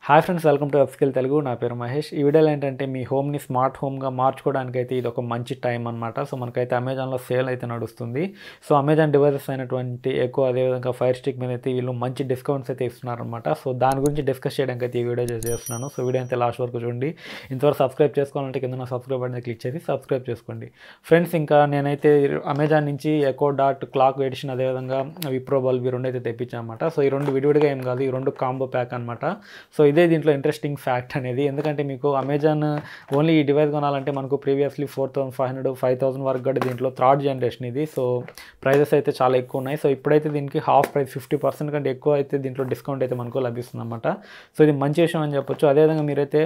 Hi friends, welcome to upskill Telugu. నా పేరు మహేష్. ఈ వీడియోలో ఏంటంటే మీ హోమ్ని స్మార్ట్ హోమ్గా మార్చుకోవడానికి అయితే ఇది ఒక మంచి టైం అనమాట. సో మనకైతే అమెజాన్లో సేల్ అయితే నడుస్తుంది. సో అమెజాన్ డివైసెస్ అయినటువంటి ఎక్కువ, అదేవిధంగా ఫైర్ స్టిక్ మీద అయితే వీళ్ళు మంచి డిస్కౌంట్స్ అయితే ఇస్తున్నారనమాట. సో దాని గురించి డిస్కస్ చేయడానికి అయితే ఈ వీడియో చేస్తున్నాను. సో వీడియో అయితే లాస్ట్ వరకు చూడండి. ఇంతవరకు సబ్స్క్రైబ్ చేసుకోవాలంటే కింద నా సబ్స్క్రైబ్ బటన్ క్లిక్ చేసి సబ్స్క్రైబ్ చేసుకోండి ఫ్రెండ్స్. ఇంకా నేనైతే అమెజాన్ నుంచి ఎకో డాట్ క్లాక్ ఎడిషన్, అదేవిధంగా విప్రో బల్బ్, ఈ రెండు అయితే తెప్పించాను అనమాట. సో ఈ రెండు విడివిడిగా ఏం కాదు, ఈ రెండు కాంబో ప్యాక్ అనమాట. సో ఇదే దీంట్లో ఇంట్రెస్టింగ్ ఫ్యాక్ట్ అనేది. ఎందుకంటే మీకు అమెజాన్ ఓన్లీ ఈ డివైస్ కొనాలంటే మనకు ప్రీవియస్లీ 4500 5000 వరకు కూడా దీంట్లో థర్డ్ జనరేషన్ ఇది. సో ప్రైజెస్ అయితే చాలా ఎక్కువ ఉన్నాయి. సో ఇప్పుడైతే దీనికి హాఫ్ ప్రైస్ 50% కంటే ఎక్కువ అయితే దీంట్లో డిస్కౌంట్ అయితే మనకు లభిస్తుంది అనమాట. సో ఇది మంచి విషయం అని చెప్పొచ్చు. అదేవిధంగా మీరైతే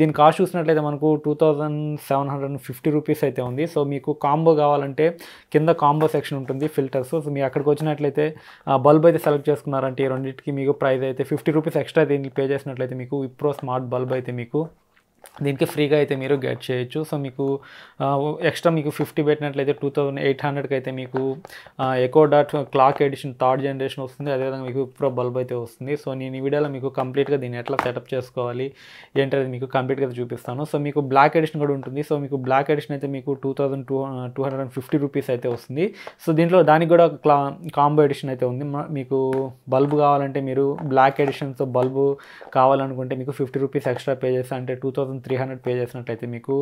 దీని కాస్ట్ చూసినట్లయితే మనకు 2750 రూపీస్ అయితే ఉంది. సో మీకు కాంబో కావాలంటే కింద కాంబో సెక్షన్ ఉంటుంది, ఫిల్టర్స్. సో మీరు అక్కడికి వచ్చినట్లయితే బల్బ్ అయితే సెలెక్ట్ చేసుకున్నారంటే ఈ రెండింటికి మీకు ప్రైస్ అయితే 50 రూపీస్ ఎక్స్ట్రా దీనికి పే చేసినట్లయితే మీకు విప్రో స్మార్ట్ బల్బ్ అయితే మీకు దీనికి ఫ్రీగా అయితే మీరు గెట్ చేయొచ్చు. సో మీకు ఎక్స్ట్రా మీకు 50 పెట్టినట్లయితే 2800కి అయితే మీకు echo dot clock edition third generation వస్తుంది. అదేవిధంగా మీకు విప్రో బల్బ్ అయితే వస్తుంది. సో నేను ఈ వీడియోలో మీకు కంప్లీట్గా దీన్ని ఎట్లా సెటప్ చేసుకోవాలి ఏంటనేది మీకు కంప్లీట్గా చూపిస్తాను. సో మీకు బ్లాక్ ఎడిషన్ కూడా ఉంటుంది. సో మీకు బ్లాక్ ఎడిషన్ అయితే మీకు 2250 రూపీస్ అయితే వస్తుంది. సో దీంట్లో దానికి కూడా కాంబో ఎడిషన్ అయితే ఉంది. మీకు బల్బ్ కావాలంటే మీరు బ్లాక్ ఎడిషన్తో బల్బు కావాలనుకుంటే మీకు 50 రూపీస్ ఎక్స్ట్రా పే చేస్తే, అంటే 2300 పే చేసినట్లయితే మీకు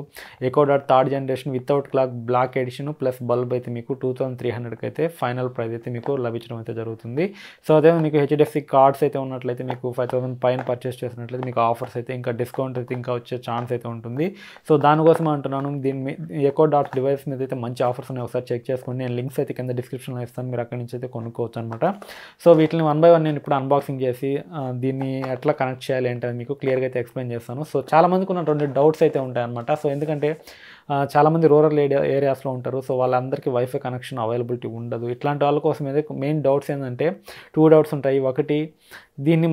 echo dot third generation without clock black edition plus bulb అయితే మీకు 2300కి అయితే ఫైనల్ ప్రైస్ అయితే మీకు లభించడం అయితే జరుగుతుంది. సో అదే మీకు హెచ్డిఎఫ్సి కార్డ్స్ అయితే ఉన్నట్లయితే మీకు 5000 పైన పర్చేస్ చేసినట్లయితే మీకు ఆఫర్స్ అయితే ఇంకా డిస్కౌంట్ అయితే ఇంకా వచ్చే ఛాన్స్ అయితే ఉంటుంది. సో దానికోసం అంటున్నాను, దీని ఎకో డాట్ డివైస్ మీద అయితే మంచి ఆఫర్స్ ఉన్నాయి, ఒకసారి చెక్ చేసుకోండి. నేను లింక్స్ అయితే కింద డిస్క్రిప్షన్లో ఇస్తాను, మీరు అక్కడి నుంచి అయితే కొనుక్కోవచ్చు అనమాట. సో వీటిని 1 by 1 నేను ఇప్పుడు అన్బాక్సింగ్ చేసి దీన్ని ఎట్లా కనెక్ట్ చేయాలి ఏంటని మీకు క్లియర్గా అయితే ఎక్స్ప్లెయిన్ చేస్తాను. సో చాలామందికి ఉన్నటువంటి డౌట్స్ అయితే ఉంటాయి అనమాట. సో ఎందుకంటే చాలామంది రూరల్ ఏరియాస్లో ఉంటారు. సో వాళ్ళందరికీ వైఫై కనెక్షన్ అవైలబిలిటీ ఉండదు. ఇట్లాంటి వాళ్ళ కోసం అయితే మెయిన్ డౌట్స్ ఏంటంటే 2 డౌట్స్ ఉంటాయి. ఒకటి, దీన్ని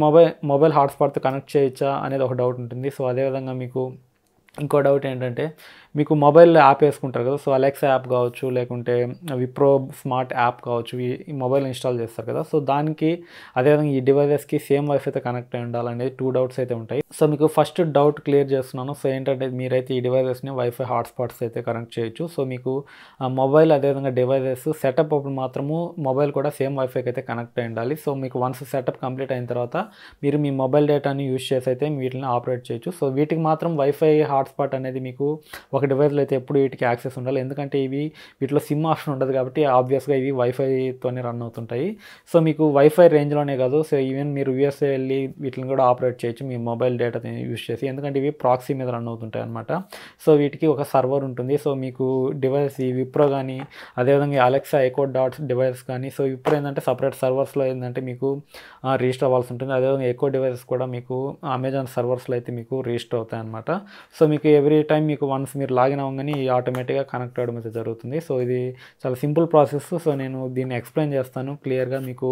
మొబైల్ హాట్స్పాట్తో కనెక్ట్ చేయొచ్చా అనేది ఒక డౌట్ ఉంటుంది. సో అదేవిధంగా మీకు ఇంకో డౌట్ ఏంటంటే, మీకు మొబైల్లో యాప్ వేసుకుంటారు కదా. సో అలెక్సా యాప్ కావచ్చు, లేకుంటే విప్రో స్మార్ట్ యాప్ కావచ్చు, ఈ మొబైల్ ఇన్స్టాల్ చేస్తారు కదా. సో దానికి అదేవిధంగా ఈ డివైజెస్కి సేమ్ వైఫైతో కనెక్ట్ అయి ఉండాలనేది 2 డౌట్స్ అయితే ఉంటాయి. సో మీకు ఫస్ట్ డౌట్ క్లియర్ చేస్తున్నాను. సో ఏంటంటే, మీరైతే ఈ డివైజెస్ని వైఫై హాట్స్పాట్స్ అయితే కనెక్ట్ చేయొచ్చు. సో మీకు మొబైల్ అదేవిధంగా డివైజెస్ సెటప్ అప్పుడు మాత్రము మొబైల్ కూడా సేమ్ వైఫైకి అయితే కనెక్ట్ అయి ఉండాలి. సో మీకు వన్స్ సెటప్ కంప్లీట్ అయిన తర్వాత మీరు మీ మొబైల్ డేటాని యూజ్ చేసి అయితే వీటిని ఆపరేట్ చేయొచ్చు. సో వీటికి మాత్రం వైఫై హాట్స్పాట్ అనేది మీకు ఒక డివైస్లో అయితే ఎప్పుడు వీటికి యాక్సెస్ ఉండాలి. ఎందుకంటే వీటిలో సిమ్ ఆప్షన్ ఉండదు కాబట్టి ఆబ్వియస్గా ఇవి వైఫైతోనే రన్ అవుతుంటాయి. సో మీకు వైఫై రేంజ్లోనే కాదు, సో ఈవెన్ మీరు యూఎస్ఏ వెళ్ళి వీటిని కూడా ఆపరేట్ చేయొచ్చు మీ మొబైల్ డేటా యూజ్ చేసి, ఎందుకంటే ఇవి ప్రాక్సీ మీద రన్ అవుతుంటాయి అనమాట. సో వీటికి ఒక సర్వర్ ఉంటుంది. సో మీకు డివైస్ ఈ విప్రో కానీ, అదేవిధంగా అలెక్సా ఎకో డాట్ డివైస్ కానీ, సో విప్రో ఏంటంటే సపరేట్ సర్వర్స్లో ఏంటంటే మీకు రిజిస్టర్ అవ్వాల్సి ఉంటుంది. అదేవిధంగా ఎకో డివైసెస్ కూడా మీకు అమెజాన్ సర్వర్స్లో అయితే మీకు రిజిస్టర్ అవుతాయి అనమాట. సో మీకు ఎవ్రీ టైం మీకు వన్స్ మీరు లాగిన్ అవ్వగానే ఆటోమేటిక్గా కనెక్ట్ అవ్వడం అయితే జరుగుతుంది. సో ఇది చాలా సింపుల్ ప్రాసెస్. సో నేను దీన్ని ఎక్స్ప్లెయిన్ చేస్తాను క్లియర్గా. మీకు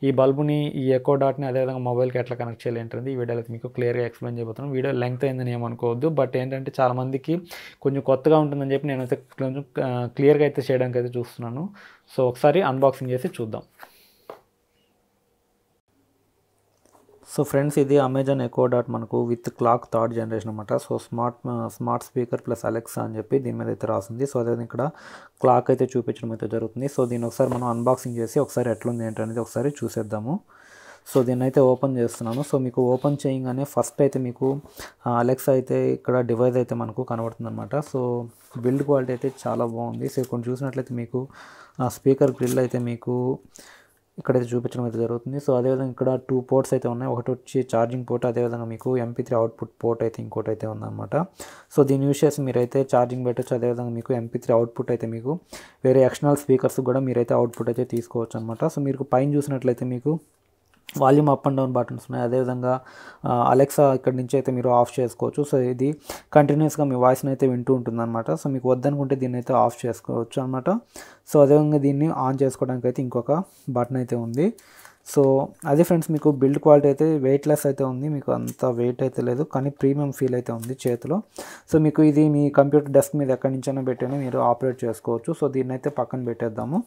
ఈ బల్బుని, ఈ ఎకో డాట్ని అదేవిధంగా మొబైల్కి ఎట్లా కనెక్ట్ చేయాలి ఏంటంటే ఈ వీడియోలో మీకు క్లియర్గా ఎక్స్ప్లెయిన్ చేయబోతున్నాను. వీడియో లెంగ్త్ అయిందని ఏమనుకోవద్దు. బట్ ఏంటంటే చాలామందికి కొంచెం కొత్తగా ఉంటుందని చెప్పి నేనైతే కొంచెం క్లియర్గా అయితే చేయడానికి అయితే చూస్తున్నాను. సో ఒకసారి అన్బాక్సింగ్ చేసి చూద్దాం. సో ఫ్రెండ్స్, ఇది అమెజాన్ ఎకో డాట్ మనకు విత్ క్లాక్ థర్డ్ జనరేషన్ అనమాట. So smart speaker plus Alexa అని చెప్పి దీని మీద అయితే రాసింది. సో అదే ఇక్కడ క్లాక్ అయితే చూపించడం అయితే జరుగుతుంది. సో దీన్ని ఒకసారి మనం అన్బాక్సింగ్ చేసి ఒకసారి ఎట్లుంది ఏంటనేది ఒకసారి చూసేద్దాము. సో దీన్ని అయితే ఓపెన్ చేస్తున్నాను. సో మీకు ఓపెన్ చేయగానే ఫస్ట్ అయితే మీకు అలెక్సా అయితే ఇక్కడ డివైస్ అయితే మనకు కనబడుతుంది అనమాట. సో బిల్డ్ క్వాలిటీ అయితే చాలా బాగుంది. సో ఇక్కడ చూసినట్లయితే మీకు స్పీకర్ గ్రిల్ అయితే మీకు ఇక్కడైతే చూపించడం అయితే జరుగుతుంది. సో అదేవిధంగా ఇక్కడ 2 పోర్ట్స్ అయితే ఉన్నాయి. ఒకటి వచ్చి ఛార్జింగ్ పోర్ట్, అదేవిధంగా మీకు MP3 అవుట్పుట్ పోర్ట్ అయితే ఇంకోటి అయితే ఉందన్నమాట. సో దీన్ని యూజ్ చేసి మీరైతే ఛార్జింగ్ పెట్టచ్చు. అదేవిధంగా మీకు MP3 అవుట్పుట్ అయితే మీకు వేరే ఎక్స్టర్నల్ స్పీకర్స్ కూడా మీరైతే అవుట్పుట్ అయితే తీసుకోవచ్చు అనమాట. సో మీరు పైన చూసినట్లయితే మీకు volume up and down buttons ఉన్నాయి. అదేవిధంగా అలెక్సా ఇక్కడ నుంచి అయితే మీరు ఆఫ్ చేసుకోవచ్చు. సో ఇది కంటిన్యూస్గా మీ వాయిస్ని అయితే వింటూ ఉంటుందన్నమాట. సో మీకు వద్దనుకుంటే దీన్ని అయితే ఆఫ్ చేసుకోవచ్చు అనమాట. సో అదేవిధంగా దీన్ని ఆన్ చేసుకోవడానికి అయితే ఇంకొక బటన్ అయితే ఉంది. సో అది ఫ్రెండ్స్, మీకు బిల్డ్ క్వాలిటీ అయితే వెయిట్లెస్ అయితే ఉంది. మీకు అంత వెయిట్ అయితే లేదు, కానీ ప్రీమియం ఫీల్ అయితే ఉంది చేతిలో. సో మీకు ఇది మీ కంప్యూటర్ డెస్క్ మీద ఎక్కడి నుంచైనా పెట్టైనా మీరు ఆపరేట్ చేసుకోవచ్చు. సో దీన్ని అయితే పక్కన పెట్టేద్దాము.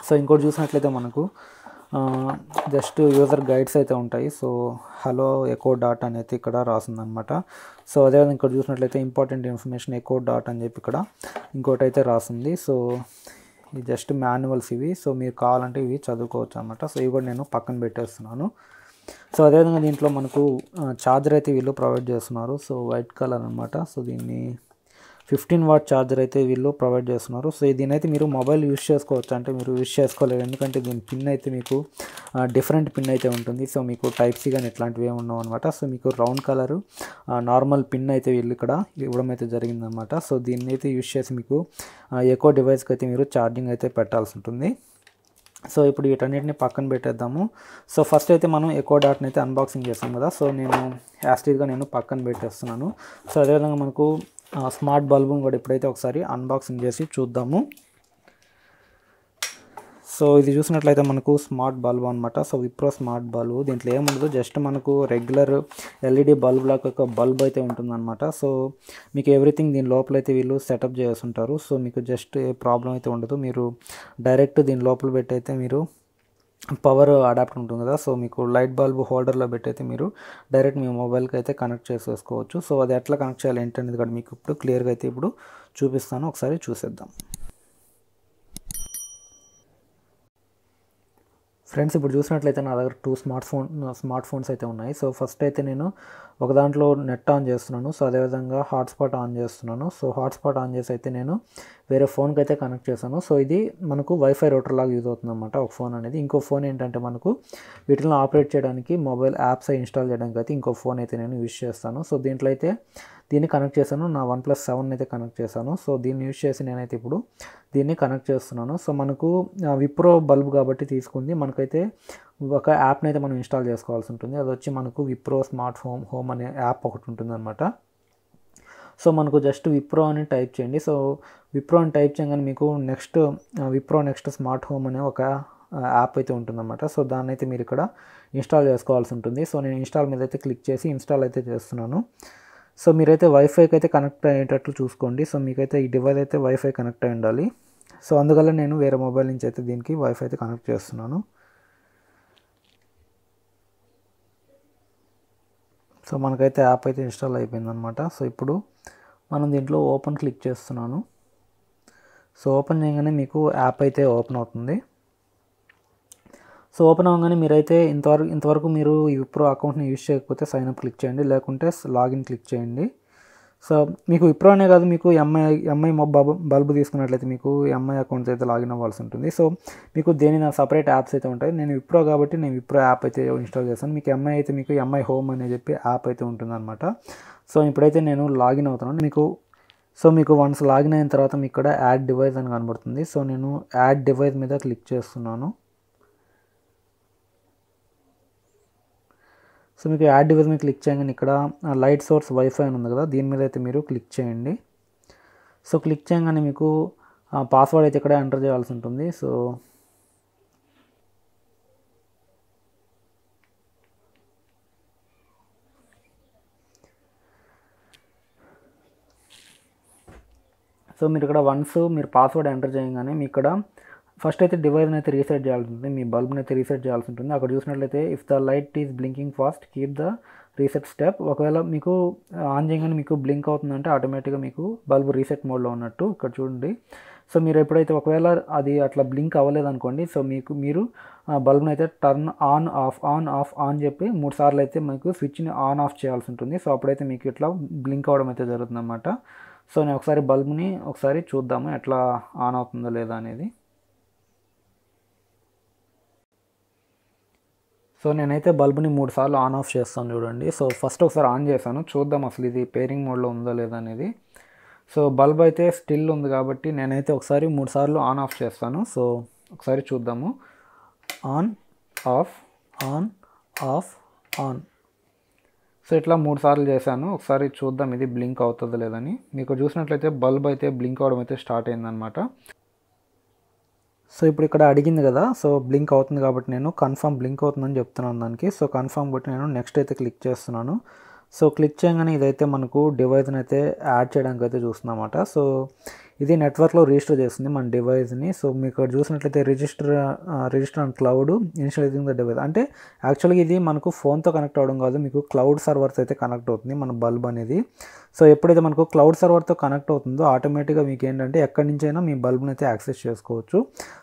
సో ఇంకోటి చూసినట్లయితే మనకు జస్ట్ యూజర్ గైడ్స్ అయితే ఉంటాయి. సో హలో ఎకో డాట్ అని అయితే ఇక్కడ రాసిందనమాట. సో అదేవిధంగా ఇక్కడ చూసినట్లయితే ఇంపార్టెంట్ ఇన్ఫర్మేషన్ ఎకో డాట్ అని చెప్పి ఇక్కడ ఇంకోటి అయితే రాసింది. సో ఇది జస్ట్ మాన్యువల్స్ ఇవి. సో మీరు కావాలంటే ఇవి చదువుకోవచ్చు అనమాట. సో ఇవి కూడా నేను పక్కన పెట్టేస్తున్నాను. సో అదేవిధంగా దీంట్లో మనకు ఛార్జర్ అయితే వీళ్ళు ప్రొవైడ్ చేస్తున్నారు. సో వైట్ కలర్ అనమాట. సో దీన్ని 15 వాట్ ఛార్జర్ అయితే వీళ్ళు ప్రొవైడ్ చేస్తున్నారు. సో దీని అయితే మీరు మొబైల్ యూస్ చేసుకోవచ్చు, అంటే మీరు యూస్ చేసుకోలేరు, ఎందుకంటే దీని పిన్ అయితే మీకు డిఫరెంట్ పిన్ అయితే ఉంటుంది. సో మీకు టైప్ సి కానీ ఇట్లాంటివి ఏమి ఉండవు అనమాట. సో మీకు రౌండ్ కలరు నార్మల్ పిన్ అయితే వీళ్ళు ఇక్కడ ఇవ్వడం అయితే జరిగిందనమాట. సో దీన్ని అయితే యూస్ చేసి మీకు ఎకో డివైస్కి అయితే మీరు ఛార్జింగ్ అయితే పెట్టాల్సి ఉంటుంది. సో ఇప్పుడు వీటన్నిటిని పక్కన పెట్టేద్దాము. సో ఫస్ట్ అయితే మనం ఎకో డాట్ని అయితే అన్బాక్సింగ్ చేస్తాం కదా. సో నేను యాస్టీజ్గా నేను పక్కన పెట్టేస్తున్నాను. సో అదేవిధంగా మనకు స్మార్ట్ బల్బుని కూడా ఇప్పుడైతే ఒకసారి అన్బాక్సింగ్ చేసి చూద్దాము. సో ఇది చూసినట్లయితే మనకు స్మార్ట్ బల్బ్ అనమాట. సో విప్రో స్మార్ట్ బల్బ్, దీంట్లో ఏముండదు, జస్ట్ మనకు రెగ్యులర్ ఎల్ఈడి బల్బ్ లాగా ఒక బల్బ్ అయితే ఉంటుందన్నమాట. సో మీకు ఎవ్రీథింగ్ దీని లోపల అయితే వీళ్ళు సెటప్ చేసి ఉంటారు. సో మీకు జస్ట్ ఏ ప్రాబ్లం అయితే ఉండదు. మీరు డైరెక్ట్ దీని లోపల పెట్టి అయితే మీరు పవర్ అడాప్టర్ ఉంటుంది కదా. సో మీకు లైట్ బల్బ్ హోల్డర్లో పెట్టయితే మీరు డైరెక్ట్ మీ మొబైల్కి అయితే కనెక్ట్ చేసేసుకోవచ్చు. సో అది ఎట్లా కనెక్ట్ చేయాలి ఏంటనేది కూడా మీకు ఇప్పుడు క్లియర్గా అయితే ఇప్పుడు చూపిస్తాను, ఒకసారి చూసేద్దాం. ఫ్రెండ్స్ ఇప్పుడు చూసినట్లయితే నా దగ్గర 2 స్మార్ట్ ఫోన్స్ అయితే ఉన్నాయి. సో ఫస్ట్ అయితే నేను ఒక దాంట్లో నెట్ ఆన్ చేస్తున్నాను. సో అదేవిధంగా హాట్స్పాట్ ఆన్ చేస్తున్నాను. సో హాట్స్పాట్ ఆన్ చేసి అయితే నేను వేరే ఫోన్కి అయితే కనెక్ట్ చేశాను. సో ఇది మనకు వైఫై రౌటర్ లాగా యూజ్ అవుతుంది అనమాట ఒక ఫోన్ అనేది. ఇంకో ఫోన్ ఏంటంటే మనకు వీటిని ఆపరేట్ చేయడానికి మొబైల్ యాప్స్ ఇన్స్టాల్ చేయడానికి అయితే ఇంకో ఫోన్ అయితే నేను యూజ్ చేస్తాను. సో దీంట్లో అయితే దీన్ని కనెక్ట్ చేశాను, నా OnePlus 7 అయితే కనెక్ట్ చేశాను. సో దీన్ని యూజ్ చేసి నేనైతే ఇప్పుడు దీన్ని కనెక్ట్ చేస్తున్నాను. సో మనకు విప్రో బల్బ్ కాబట్టి తీసుకుంది, మనకైతే ఒక యాప్ని అయితే మనం ఇన్స్టాల్ చేసుకోవాల్సి ఉంటుంది. అది వచ్చి మనకు విప్రో స్మార్ట్ హోమ్ అనే యాప్ ఒకటి ఉంటుంది అనమాట. సో మనకు జస్ట్ విప్రో అని టైప్ చేయండి. సో విప్రో అని టైప్ చేయగానే మీకు విప్రో నెక్స్ట్ స్మార్ట్ హోమ్ అనే ఒక యాప్ అయితే ఉంటుందన్నమాట. సో దాన్ని అయితే మీరు ఇక్కడ ఇన్స్టాల్ చేసుకోవాల్సి ఉంటుంది. సో నేను ఇన్స్టాల్ మీద అయితే క్లిక్ చేసి ఇన్స్టాల్ అయితే చేస్తున్నాను. సో మీరైతే వైఫైకి అయితే కనెక్ట్ అయ్యేటట్లు చూసుకోండి. సో మీకైతే ఈ డివైస్ అయితే వైఫై కనెక్ట్ అయి ఉండాలి. సో అందువల్ల నేను వేరే మొబైల్ నుంచి అయితే దీనికి వైఫై అయితే కనెక్ట్ చేస్తున్నాను. సో మనకైతే యాప్ అయితే ఇన్స్టాల్ అయిపోయిందనమాట. సో ఇప్పుడు మనం దీంట్లో ఓపెన్ క్లిక్ చేస్తున్నాను. సో ఓపెన్ చేయగానే మీకు యాప్ అయితే ఓపెన్ అవుతుంది. సో ఓపెన్ అవ్వగానే మీరైతే ఇంతవరకు మీరు ఈ విప్రో అకౌంట్ని యూజ్ చేయకపోతే సైన్అప్ క్లిక్ చేయండి, లేకుంటే లాగిన్ క్లిక్ చేయండి. సో మీకు విప్రో అనే కాదు, మీకు ఎంఐ బల్బ్ తీసుకున్నట్లయితే మీకు ఎంఐ అకౌంట్స్ అయితే లాగిన్ అవ్వాల్సి ఉంటుంది. సో మీకు దేని సపరేట్ యాప్స్ అయితే ఉంటాయి. నేను విప్రో కాబట్టి నేను విప్రో యాప్ అయితే ఇన్స్టాల్ చేస్తాను. మీకు ఎంఐ అయితే మీకు ఎంఐ హోమ్ అని చెప్పి యాప్ అయితే ఉంటుందన్నమాట. సో ఇప్పుడైతే నేను లాగిన్ అవుతున్నాను. మీకు వన్స్ లాగిన్ అయిన తర్వాత మీకు ఇక్కడ యాడ్ డివైస్ అని కనబడుతుంది. సో నేను యాడ్ డివైస్ మీద క్లిక్ చేస్తున్నాను. సో మీకు యాడ్ డివైస్ మీద క్లిక్ చేయగానే ఇక్కడ లైట్ సోర్స్ వైఫై అని ఉంది కదా, దీని మీద అయితే మీరు క్లిక్ చేయండి. సో క్లిక్ చేయగానే మీకు పాస్వర్డ్ అయితే ఇక్కడ ఎంటర్ చేయాల్సి ఉంటుంది. సో మీరు ఇక్కడ వన్స్ మీరు పాస్వర్డ్ ఎంటర్ చేయగానే మీ ఇక్కడ ఫస్ట్ అయితే డివైస్ని అయితే రీసెట్ చేయాల్సి ఉంటుంది, మీ బల్బ్ని అయితే రీసెట్ చేయాల్సి ఉంటుంది. అక్కడ చూసినట్లయితే if the light is blinking fast keep the reset step. ఒకవేళ మీకు ఆన్ చేయగానే మీకు బ్లింక్ అవుతుందంటే ఆటోమేటిక్గా మీకు బల్బ్ రీసెట్ మోడ్లో ఉన్నట్టు ఇక్కడ చూడండి. సో మీరు ఎప్పుడైతే ఒకవేళ అది అట్లా బ్లింక్ అవ్వలేదనుకోండి, సో మీరు బల్బ్ని అయితే టర్న్ ఆన్ చెప్పి 3 సార్లు అయితే మీకు స్విచ్ని ఆన్ ఆఫ్ చేయాల్సి ఉంటుంది. సో అప్పుడైతే మీకు ఇట్లా బ్లింక్ అవ్వడం అయితే జరుగుతుందన్నమాట. సో నేను ఒకసారి బల్బ్ని ఒకసారి చూద్దాము ఎట్లా ఆన్ అవుతుందో లేదా అనేది. సో నేనైతే బల్బ్ని 3 సార్లు ఆన్ ఆఫ్ చేస్తాను చూడండి. సో ఫస్ట్ ఒకసారి ఆన్ చేశాను, చూద్దాం అసలు ఇది పేరింగ్ మోడ్లో ఉందో లేదా అనేది. సో బల్బ్ అయితే స్టిల్ ఉంది కాబట్టి నేనైతే ఒకసారి 3 సార్లు ఆన్ ఆఫ్ చేస్తాను. సో ఒకసారి చూద్దాము. On off on off on. So ఇట్లా 3 సార్లు చేశాను. ఒకసారి చూద్దాం ఇది బ్లింక్ అవుతుందో లేదని. మీకు చూసినట్లయితే బల్బ్ అయితే బ్లింక్ అవడం అయితే స్టార్ట్ అయిందనమాట. సో ఇప్పుడు ఇక్కడ అడిగింది కదా, సో బ్లింక్ అవుతుంది కాబట్టి నేను కన్ఫర్మ్ బ్లింక్ అవుతుందని చెప్తున్నాను దానికి. సో కన్ఫర్మ్ బట్టి నేను నెక్స్ట్ అయితే క్లిక్ చేస్తున్నాను. సో క్లిక్ చేయగానే ఇదైతే మనకు డివైస్ని అయితే యాడ్ చేయడానికి అయితే చూస్తుందన్నమాట. సో ఇది నెట్వర్క్లో రిజిస్టర్ చేస్తుంది మన డివైస్ని. సో మీకు ఇక్కడ చూసినట్లయితే register and cloud initialising the device అంటే యాక్చువల్గా ఇది మనకు ఫోన్తో కనెక్ట్ అవ్వడం కాదు, మీకు క్లౌడ్ సర్వర్స్ అయితే కనెక్ట్ అవుతుంది మన బల్బ్ అనేది. సో ఎప్పుడైతే మనకు క్లౌడ్ సర్వర్తో కనెక్ట్ అవుతుందో ఆటోమేటిక్గా మీకు ఏంటంటే ఎక్కడి నుంచైనా మీ బల్బ్ని అయితే యాక్సెస్ చేసుకోవచ్చు.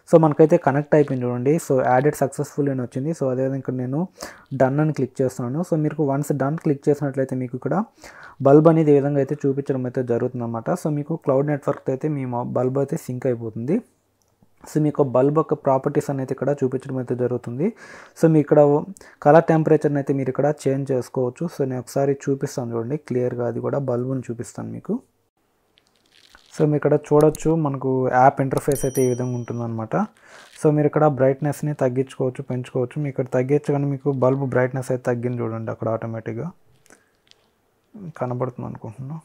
సో మనకైతే కనెక్ట్ అయిపోయింది చూడండి. సో యాడెడ్ సక్సెస్ఫుల్ అని వచ్చింది. సో అదేవిధంగా ఇక్కడ నేను డన్ అని క్లిక్ చేస్తున్నాను. సో మీరు వన్స్ డన్ క్లిక్ చేసినట్లయితే మీకు ఇక్కడ బల్బ్ అనేది ఏ విధంగా అయితే చూపించడం అయితే జరుగుతుందన్నమాట. సో మీకు క్లౌడ్ నెట్వర్క్ అయితే మీ బల్బ్ అయితే సింక్ అయిపోతుంది. సో మీకు బల్బ్ యొక్క ప్రాపర్టీస్ అనేది ఇక్కడ చూపించడం అయితే జరుగుతుంది. సో మీ ఇక్కడ కలర్ టెంపరేచర్ని అయితే మీరు ఇక్కడ చేంజ్ చేసుకోవచ్చు. సో నేను ఒకసారి చూపిస్తాను చూడండి క్లియర్గా, అది కూడా బల్బుని చూపిస్తాను మీకు. సో మీరు ఇక్కడ చూడొచ్చు మనకు యాప్ ఇంటర్ఫేస్ అయితే ఈ విధంగా ఉంటుందన్నమాట. సో మీరు ఇక్కడ బ్రైట్నెస్ని తగ్గించుకోవచ్చు, పెంచుకోవచ్చు. మీకు ఇక్కడ తగ్గించగానే మీకు బల్బ్ బ్రైట్నెస్ అయితే తగ్గింది చూడండి, అక్కడ ఆటోమేటిక్గా కనబడుతుంది అనుకుంటున్నాను.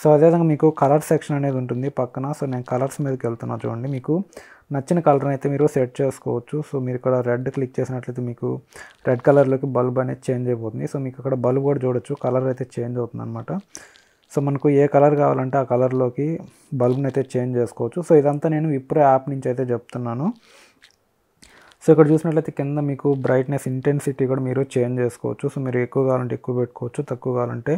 సో అదేవిధంగా మీకు కలర్ సెక్షన్ అనేది ఉంటుంది పక్కన. సో నేను కలర్స్ మీదకి వెళ్తున్నాను చూడండి. మీకు నచ్చిన కలర్ని అయితే మీరు సెట్ చేసుకోవచ్చు. సో మీరు ఇక్కడ రెడ్ క్లిక్ చేసినట్లయితే మీకు రెడ్ కలర్లోకి బల్బ్ అనేది చేంజ్ అయిపోతుంది. సో మీకు అక్కడ బల్బ్ కూడా చూడొచ్చు, కలర్ అయితే చేంజ్ అవుతుంది అనమాట. సో మనకు ఏ కలర్ కావాలంటే ఆ కలర్లోకి బల్బ్ని అయితే చేంజ్ చేసుకోవచ్చు. సో ఇదంతా నేను విప్రో యాప్ నుంచి అయితే చెప్తున్నాను. సో ఇక్కడ చూసినట్లయితే కింద మీకు బ్రైట్నెస్ ఇంటెన్సిటీ కూడా మీరు చేంజ్ చేసుకోవచ్చు. సో మీరు ఎక్కువ కావాలంటే ఎక్కువ పెట్టుకోవచ్చు, తక్కువ కావాలంటే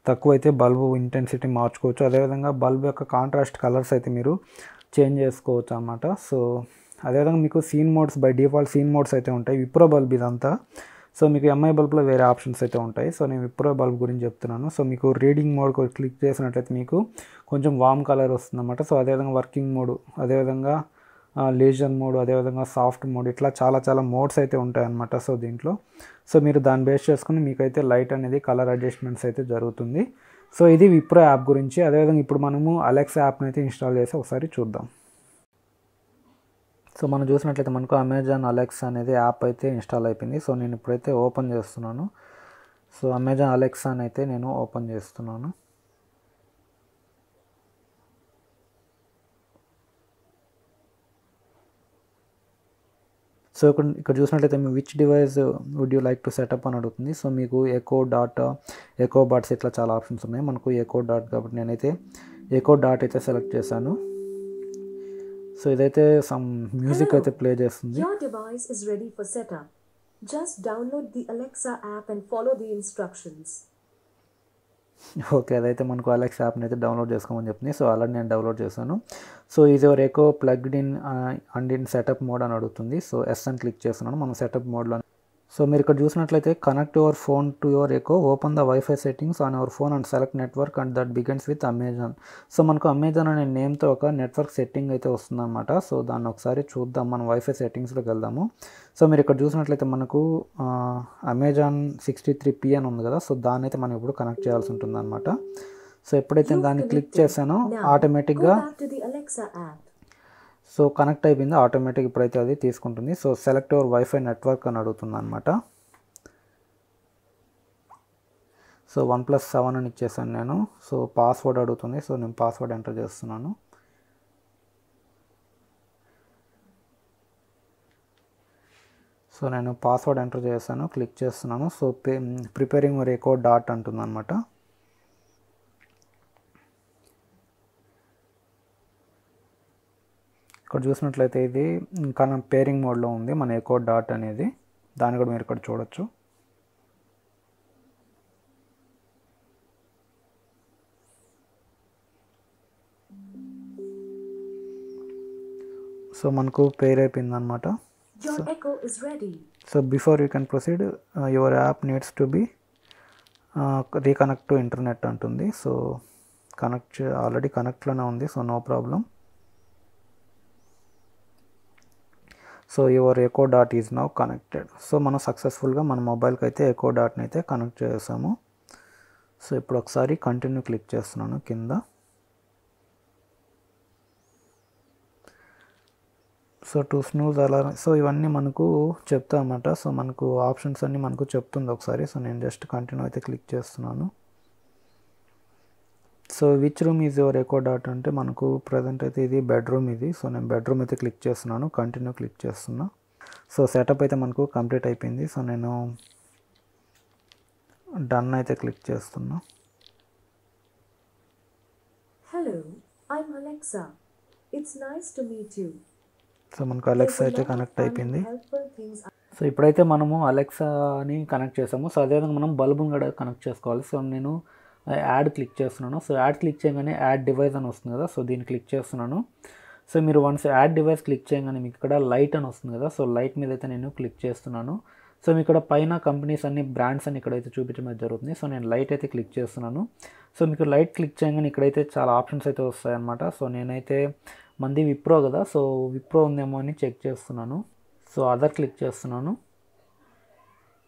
తక్కువ అయితే బల్బు ఇంటెన్సిటీ మార్చుకోవచ్చు. అదేవిధంగా బల్బ్ యొక్క కాంట్రాస్ట్ కలర్స్ అయితే మీరు చేంజ్ చేసుకోవచ్చు అన్నమాట. సో అదేవిధంగా మీకు scene modes by default scene modes అయితే ఉంటాయి విప్రో బల్బ్ ఇదంతా. సో మీకు ఎంఐ బల్బ్లో వేరే ఆప్షన్స్ అయితే ఉంటాయి. సో నేను విప్రో బల్బ్ గురించి చెప్తున్నాను. సో మీకు రీడింగ్ మోడ్ క్లిక్ చేసినట్లయితే మీకు కొంచెం వామ్ కలర్ వస్తుందన్నమాట. సో అదేవిధంగా వర్కింగ్ మోడ్, అదేవిధంగా లేజర్ మోడ్, అదేవిధంగా సాఫ్ట్ మోడ్, ఇట్లా చాలా మోడ్స్ అయితే ఉంటాయన్నమాట. సో దీంట్లో సో మీరు దాన్ని బేస్ చేసుకుని మీకైతే లైట్ అనేది కలర్ అడ్జస్ట్మెంట్స్ అయితే జరుగుతుంది. సో ఇది విప్రో యాప్ గురించి. అదేవిధంగా ఇప్పుడు మనము అలెక్సా యాప్ని అయితే ఇన్స్టాల్ చేసి ఒకసారి చూద్దాం. సో మనం చూసినట్లయితే మనకు అమెజాన్ అలెక్సా అనేది యాప్ అయితే ఇన్స్టాల్ అయిపోయింది. సో నేను ఇప్పుడైతే ఓపెన్ చేస్తున్నాను. సో అమెజాన్ అలెక్సాని అయితే నేను ఓపెన్ చేస్తున్నాను. సో ఇక్కడ చూసినట్లయితే మీ which device would you like to set up అని అడుగుతుంది. సో మీకు ఎకో డాట్, ఎకో బాట్స్ ఇట్లా చాలా ఆప్షన్స్ ఉన్నాయి. మనకు ఎకో డాట్ కాబట్టి నేనైతే ఎకో డాట్ అయితే సెలెక్ట్ చేశాను. సో ఇదైతే సమ్ మ్యూజిక్ అయితే ప్లే చేస్తుంది. Your device is ready for setup. Just download the Alexa app and follow the instructions. Okay, అదైతే మనకు అలెక్సా యాప్ని అయితే డౌన్లోడ్ చేసుకోమని చెప్తుంది. సో ఆల్రెడీ నేను డౌన్లోడ్ చేశాను. సో ఇది ఒక echo plugged in and in setup mode అని అడుగుతుంది. సో ఎస్ అని క్లిక్ చేస్తున్నాను మనం సెటప్ మోడ్లో. సో మీరు ఇక్కడ చూసినట్లయితే connect your phone to your echo, open the wifi settings on your phone and select network and that begins with Amazon. So మనకు అమెజాన్ అనే నేమ్తో ఒక నెట్వర్క్ సెట్టింగ్ అయితే వస్తుందన్నమాట. సో దాన్ని ఒకసారి చూద్దాం, మనం వైఫై సెట్టింగ్స్లోకి వెళ్దాము. సో మీరు ఇక్కడ చూసినట్లయితే మనకు అమెజాన్ 63P అని ఉంది కదా. సో దాన్ని అయితే మనం ఇప్పుడు కనెక్ట్ చేయాల్సి ఉంటుంది అనమాట. సో ఎప్పుడైతే దాన్ని క్లిక్ చేశానో ఆటోమేటిక్గా సో కనెక్ట్ అయిపోయింది ఆటోమేటిక్. ఇప్పుడైతే అది తీసుకుంటుంది. So select your wifi network అని అడుగుతుంది అనమాట. సో 1+7 అని ఇచ్చేసాను నేను. సో పాస్వర్డ్ అడుగుతుంది. సో నేను పాస్వర్డ్ ఎంటర్ చేస్తున్నాను. సో నేను పాస్వర్డ్ ఎంటర్ చేశాను, క్లిక్ చేస్తున్నాను. So preparing your echo dot అంటుంది అనమాట. ఇక్కడ చూసినట్లయితే ఇది ఇంకా పేరింగ్ మోడ్లో ఉంది మన ఎకో డాట్ అనేది. దాన్ని కూడా మీరు ఇక్కడ చూడొచ్చు. సో మనకు పేర్ అయిపోయింది అనమాట. So before you can proceed your app needs to be reconnect to internet అంటుంది. సో ఆల్రెడీ కనెక్ట్లోనే ఉంది. So no problem. So your echo dot is now connected. So మనం సక్సెస్ఫుల్గా మన మొబైల్కి అయితే ఎకో డాట్ని అయితే కనెక్ట్ చేసాము. సో ఇప్పుడు ఒకసారి కంటిన్యూ క్లిక్ చేస్తున్నాను కింద. So to snooze alarm. So ఇవన్నీ మనకు చెప్తా అన్నమాట. సో మనకు ఆప్షన్స్ అన్నీ మనకు చెప్తుంది ఒకసారి. సో నేను జస్ట్ కంటిన్యూ అయితే క్లిక్ చేస్తున్నాను. So which room is your echo dot అంటే మనకు ప్రజెంట్ అయితే ఇది బెడ్రూమ్ ఇది. సో నేను బెడ్రూమ్ అయితే క్లిక్ చేస్తున్నాను, కంటిన్యూ క్లిక్ చేస్తున్నా. సో సెటప్ అయితే మనకు కంప్లీట్ అయిపోయింది. సో నేను డన్ అయితే క్లిక్ చేస్తున్నా. I'm Alexa. It's nice to meet you. So మనకు There's అలెక్సా a అయితే lot of connect fun and అయిపోయింది. helpful things. సో ఇప్పుడైతే మనము అలెక్సాని కనెక్ట్ చేసాము. సో అదేవిధంగా మనం బల్బుని కూడా కనెక్ట్ చేసుకోవాలి. సో నేను యాడ్ క్లిక్ చేస్తున్నాను. సో యాడ్ క్లిక్ చేయగానే యాడ్ డివైస్ అని వస్తుంది కదా, సో దీన్ని క్లిక్ చేస్తున్నాను. సో మీరు వన్స్ యాడ్ డివైస్ క్లిక్ చేయగానే మీకు ఇక్కడ లైట్ అని వస్తుంది కదా, సో లైట్ మీద అయితే నేను క్లిక్ చేస్తున్నాను. సో మీకు ఇక్కడ పైన కంపెనీస్ అన్ని బ్రాండ్స్ అని ఇక్కడైతే చూపించడం జరుగుతుంది. సో నేను లైట్ అయితే క్లిక్ చేస్తున్నాను. సో మీకు లైట్ క్లిక్ చేయగానే ఇక్కడైతే చాలా ఆప్షన్స్ అయితే వస్తాయన్నమాట. సో నేనైతే మంది విప్రో కదా, సో విప్రో ఉందేమో అని చెక్ చేస్తున్నాను. సో అదర్ క్లిక్ చేస్తున్నాను.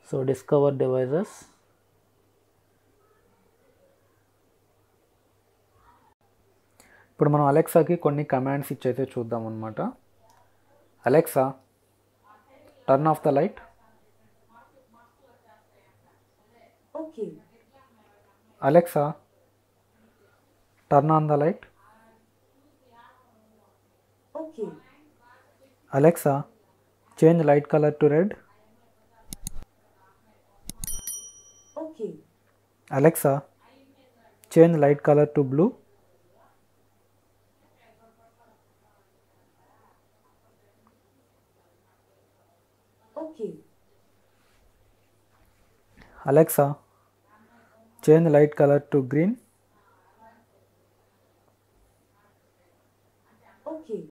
So discover devices. ఇప్పుడు మనం అలెక్సాకి కొన్ని కమాండ్స్ ఇచ్చైతే చూద్దాం అనమాట. Alexa, turn off the light. Okay. Alexa, turn on the light. Okay. Alexa, change light colour to red. Okay. Alexa, change light colour to blue. Okay. Alexa, change light colour to green.